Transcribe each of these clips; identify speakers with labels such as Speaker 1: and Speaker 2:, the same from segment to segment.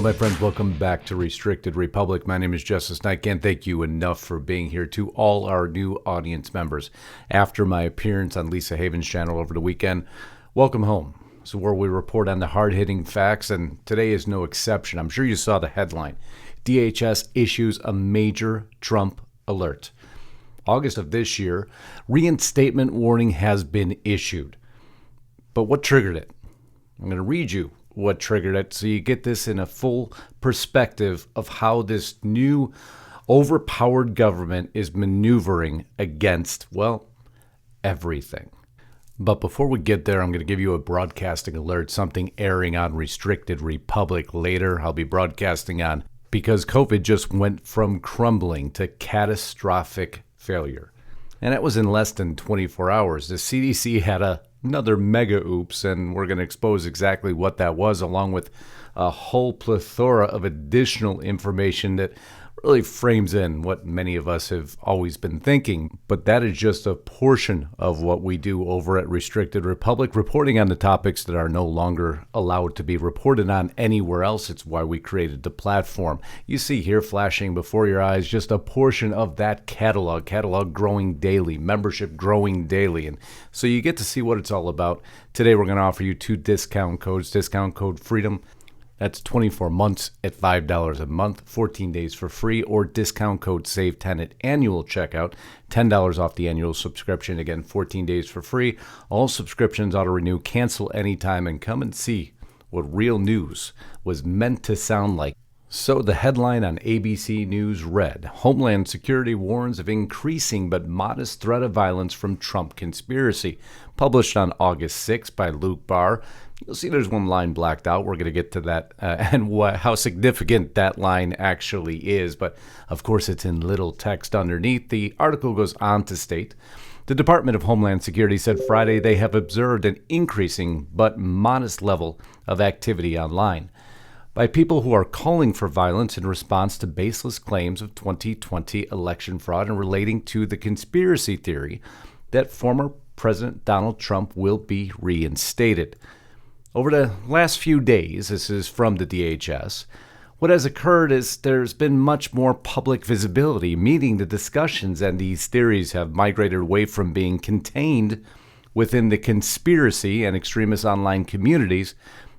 Speaker 1: Hello, my friends. Welcome back to Restricted Republic. My name is Justus Knight. Can't thank you enough for being here. To all our new audience members, after my appearance on Lisa Haven's channel over the weekend, welcome home. So where we report on the hard-hitting facts, and today is no exception. I'm sure you saw the headline. DHS issues a major Trump alert. August of this year, reinstatement warning has been issued. But what triggered it? I'm going to read you what triggered it so you get this in a full perspective of how this new overpowered government is maneuvering against, well, everything. But before we get there, I'm going to give you a broadcasting alert, something airing on Restricted Republic later. I'll be broadcasting on because COVID just went from crumbling to catastrophic failure. And that was in less than 24 hours. The CDC had another mega oops, and we're going to expose exactly what that was, along with a whole plethora of additional information that really frames in what many of us have always been thinking. But that is just a portion of what we do over at Restricted Republic, reporting on the topics that are no longer allowed to be reported on anywhere else. It's why we created the platform. You see here flashing before your eyes just a portion of that catalog growing daily, membership growing daily. And so you get to see what it's all about. Today we're going to offer you 2 discount codes. Discount code FREEDOM. That's 24 months at $5 a month, 14 days for free, or discount code SAVE10 at annual checkout, $10 off the annual subscription. Again, 14 days for free. All subscriptions auto-renew, cancel anytime, and come and see what real news was meant to sound like. So the headline on ABC News read, Homeland Security warns of increasing but modest threat of violence from Trump conspiracy. Published on August 6 by Luke Barr. You'll see there's one line blacked out. We're going to get to that and how significant that line actually is. But, of course, it's in little text underneath. The article goes on to state, the Department of Homeland Security said Friday they have observed an increasing but modest level of activity online by people who are calling for violence in response to baseless claims of 2020 election fraud and relating to the conspiracy theory that former President Donald Trump will be reinstated. Over the last few days, this is from the DHS, what has occurred is there's been much more public visibility, meaning the discussions and these theories have migrated away from being contained within the conspiracy and extremist online communities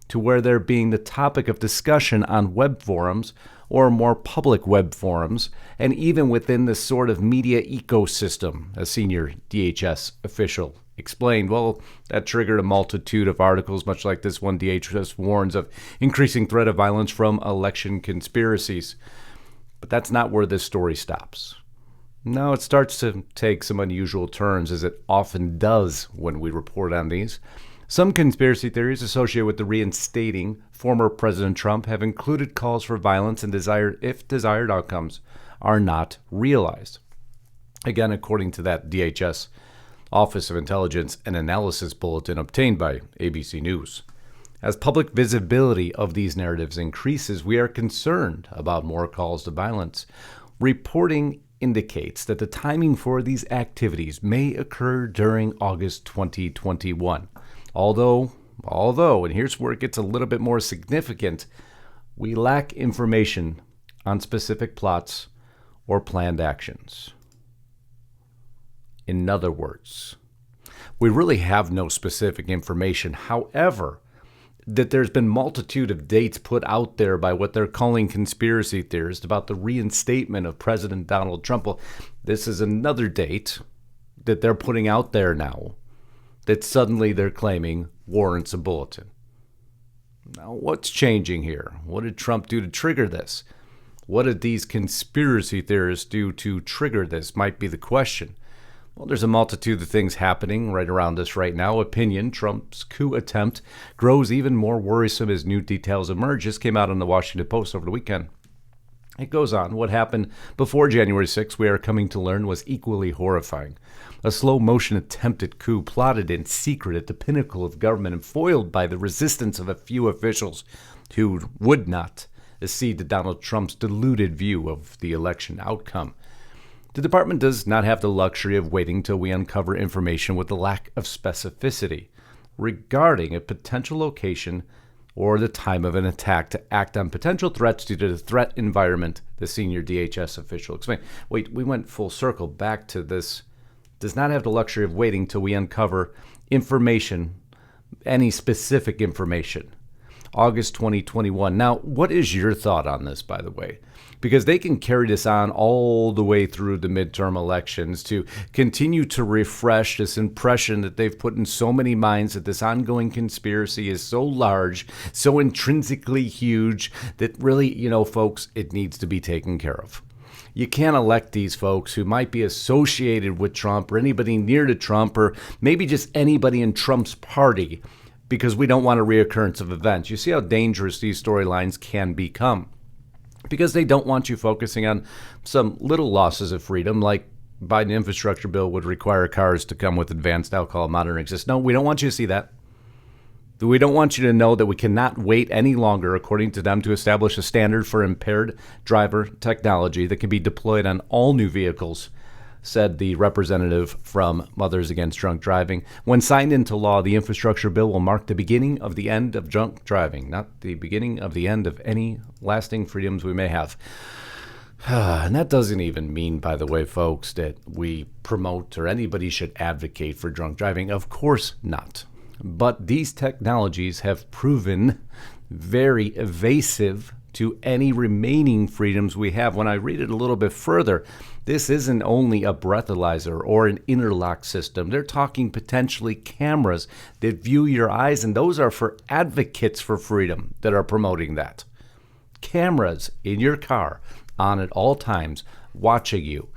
Speaker 1: to where they're being the topic of discussion on web forums or more public web forums, and even within the sort of media ecosystem, a senior DHS official explained. Well, that triggered a multitude of articles, much like this one. DHS warns of increasing threat of violence from election conspiracies. But that's not where this story stops. No, it starts to take some unusual turns, as it often does when we report on these. Some conspiracy theories associated with the reinstating former President Trump have included calls for violence and desired outcomes are not realized. Again, according to that DHS Office of Intelligence and Analysis bulletin obtained by ABC News. As public visibility of these narratives increases, we are concerned about more calls to violence. Reporting indicates that the timing for these activities may occur during August 2021. Although, and here's where it gets a little bit more significant, we lack information on specific plots or planned actions. In other words, we really have no specific information. However, that there's been multitude of dates put out there by what they're calling conspiracy theorists about the reinstatement of President Donald Trump. Well, this is another date that they're putting out there now that suddenly they're claiming warrants a bulletin. Now, what's changing here? What did Trump do to trigger this? What did these conspiracy theorists do to trigger this might be the question. Well, there's a multitude of things happening right around us right now. Opinion, Trump's coup attempt, grows even more worrisome as new details emerge. This came out in the Washington Post over the weekend. It goes on. What happened before January 6th, we are coming to learn, was equally horrifying. A slow-motion attempted coup plotted in secret at the pinnacle of government and foiled by the resistance of a few officials who would not accede to Donald Trump's deluded view of the election outcome. The department does not have the luxury of waiting till we uncover information with a lack of specificity regarding a potential location or the time of an attack to act on potential threats due to the threat environment, the senior DHS official explained. Wait, we went full circle back to this. Does not have the luxury of waiting till we uncover information, any specific information. August 2021. Now, what is your thought on this, by the way? Because they can carry this on all the way through the midterm elections to continue to refresh this impression that they've put in so many minds that this ongoing conspiracy is so large, so intrinsically huge that really, folks, it needs to be taken care of. You can't elect these folks who might be associated with Trump or anybody near to Trump or maybe just anybody in Trump's party because we don't want a reoccurrence of events. You see how dangerous these storylines can become because they don't want you focusing on some little losses of freedom like Biden infrastructure bill would require cars to come with advanced alcohol monitoring system. No, we don't want you to see that. We don't want you to know that we cannot wait any longer, according to them, to establish a standard for impaired driver technology that can be deployed on all new vehicles, said the representative from Mothers Against Drunk Driving. When signed into law, the infrastructure bill will mark the beginning of the end of drunk driving, not the beginning of the end of any lasting freedoms we may have. And that doesn't even mean, by the way, folks, that we promote or anybody should advocate for drunk driving. Of course not. But these technologies have proven very evasive to any remaining freedoms we have. When I read it a little bit further, this isn't only a breathalyzer or an interlock system. They're talking potentially cameras that view your eyes, and those are for advocates for freedom that are promoting that. Cameras in your car on at all times watching you.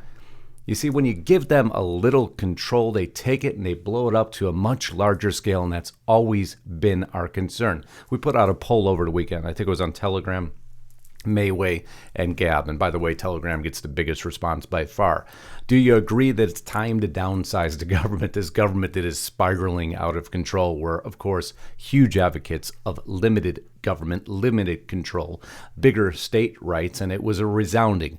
Speaker 1: You see, when you give them a little control, they take it and they blow it up to a much larger scale, and that's always been our concern. We put out a poll over the weekend. I think it was on Telegram, Mayway, and Gab. And by the way, Telegram gets the biggest response by far. Do you agree that it's time to downsize the government, this government that is spiraling out of control? We're, of course, huge advocates of limited government, limited control, bigger state rights, and it was a resounding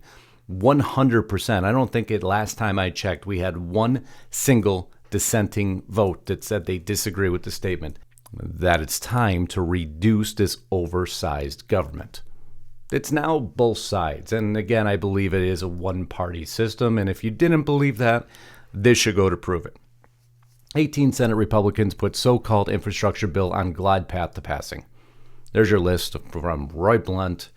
Speaker 1: 100%. I don't think last time I checked, we had one single dissenting vote that said they disagree with the statement that it's time to reduce this oversized government. It's now both sides. And again, I believe it is a one-party system. And if you didn't believe that, this should go to prove it. 18 Senate Republicans put so-called infrastructure bill on glide path to passing. There's your list from Roy Blunt,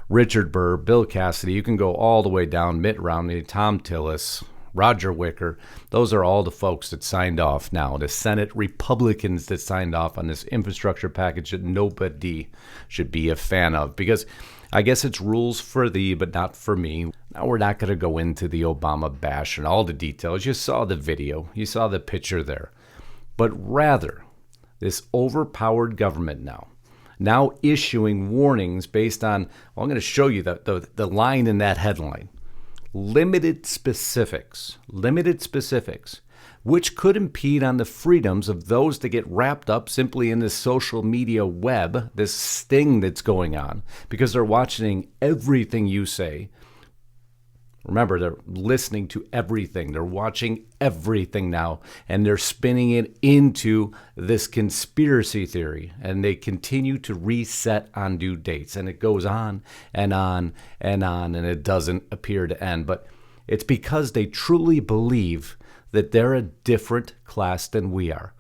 Speaker 1: Richard Burr, Bill Cassidy. You can go all the way down, Mitt Romney, Tom Tillis, Roger Wicker. Those are all the folks that signed off now, the Senate Republicans that signed off on this infrastructure package that nobody should be a fan of, because I guess it's rules for thee, but not for me. Now, we're not going to go into the Obama bash and all the details. You saw the video. You saw the picture there. But rather, this overpowered government now issuing warnings based on, well, I'm going to show you the line in that headline. Limited specifics, which could impede on the freedoms of those that get wrapped up simply in this social media web, this sting that's going on, because they're watching everything you say. Remember, they're listening to everything. They're watching everything now, and they're spinning it into this conspiracy theory, and they continue to reset on due dates, and it goes on and on and on, and it doesn't appear to end. But it's because they truly believe that they're a different class than we are.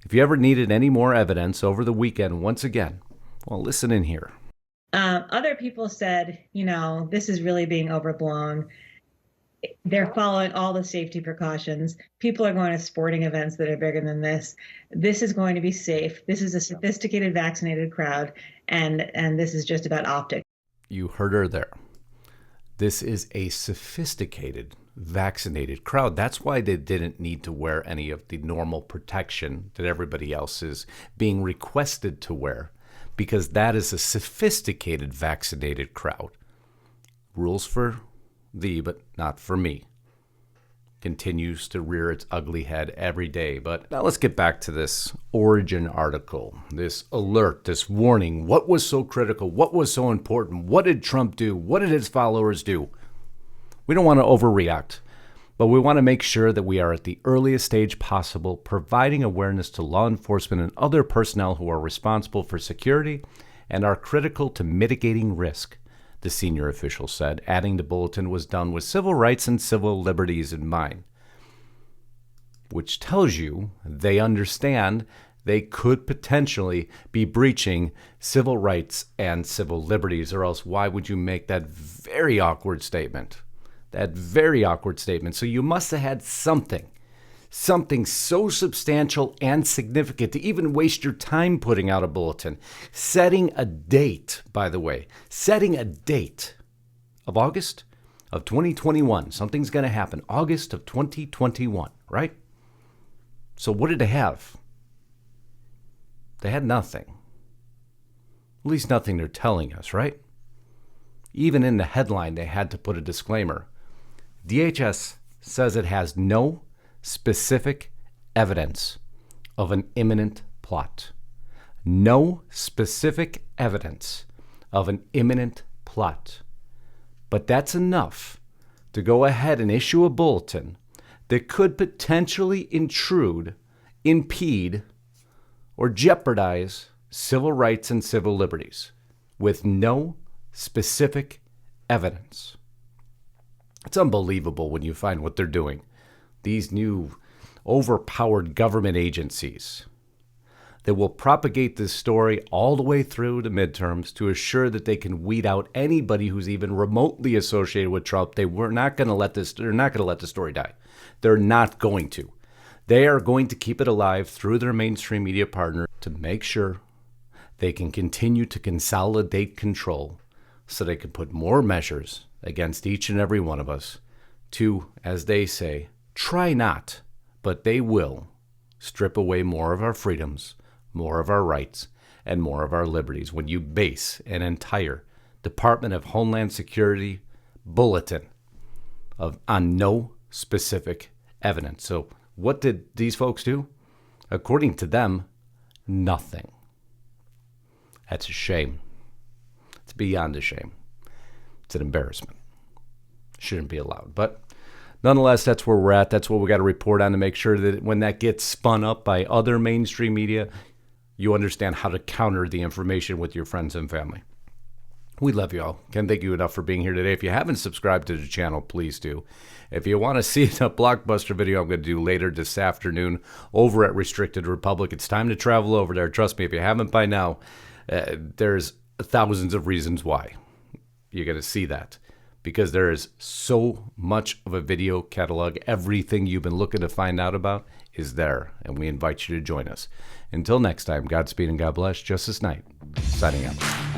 Speaker 1: If you ever needed any more evidence over the weekend, once again, well, listen in here.
Speaker 2: Other people said, this is really being overblown. They're following all the safety precautions. People are going to sporting events that are bigger than this. This is going to be safe. This is a sophisticated, vaccinated crowd, and this is just about optics.
Speaker 1: You heard her there. This is a sophisticated, vaccinated crowd. That's why they didn't need to wear any of the normal protection that everybody else is being requested to wear, because that is a sophisticated, vaccinated crowd. Rules for thee, but not for me. Continues to rear its ugly head every day. But now let's get back to this origin article, this alert, this warning. What was so critical? What was so important? What did Trump do? What did his followers do? We don't want to overreact, but we want to make sure that we are at the earliest stage possible, providing awareness to law enforcement and other personnel who are responsible for security and are critical to mitigating risk, the senior official said, adding the bulletin was done with civil rights and civil liberties in mind, which tells you they understand they could potentially be breaching civil rights and civil liberties, or else why would you make that very awkward statement? That very awkward statement. So you must have had something so substantial and significant to even waste your time putting out a bulletin. Setting a date, by the way, setting a date of August of 2021. Something's going to happen. August of 2021, right? So what did they have? They had nothing. At least nothing they're telling us, right? Even in the headline, they had to put a disclaimer. DHS says it has no specific evidence of an imminent plot. No specific evidence of an imminent plot. But that's enough to go ahead and issue a bulletin that could potentially intrude, impede, or jeopardize civil rights and civil liberties with no specific evidence. It's unbelievable when you find what they're doing. These new overpowered government agencies that will propagate this story all the way through the midterms to assure that they can weed out anybody who's even remotely associated with Trump. They're not going to let the story die. They're not going to. They are going to keep it alive through their mainstream media partner to make sure they can continue to consolidate control so they can put more measures against each and every one of us to, as they say, try not, but they will strip away more of our freedoms, more of our rights, and more of our liberties when you base an entire Department of Homeland Security bulletin on no specific evidence. So what did these folks do? According to them, nothing. That's a shame. It's beyond a shame. It's an embarrassment. Shouldn't be allowed. But nonetheless, that's where we're at. That's what we got to report on to make sure that when that gets spun up by other mainstream media, you understand how to counter the information with your friends and family. We love you all. Can't thank you enough for being here today. If you haven't subscribed to the channel, please do. If you want to see the blockbuster video I'm going to do later this afternoon over at Restricted Republic, it's time to travel over there. Trust me, if you haven't by now, there's thousands of reasons why you're going to see that. Because there is so much of a video catalog. Everything you've been looking to find out about is there. And we invite you to join us. Until next time, Godspeed and God bless. Justus Knight, signing out.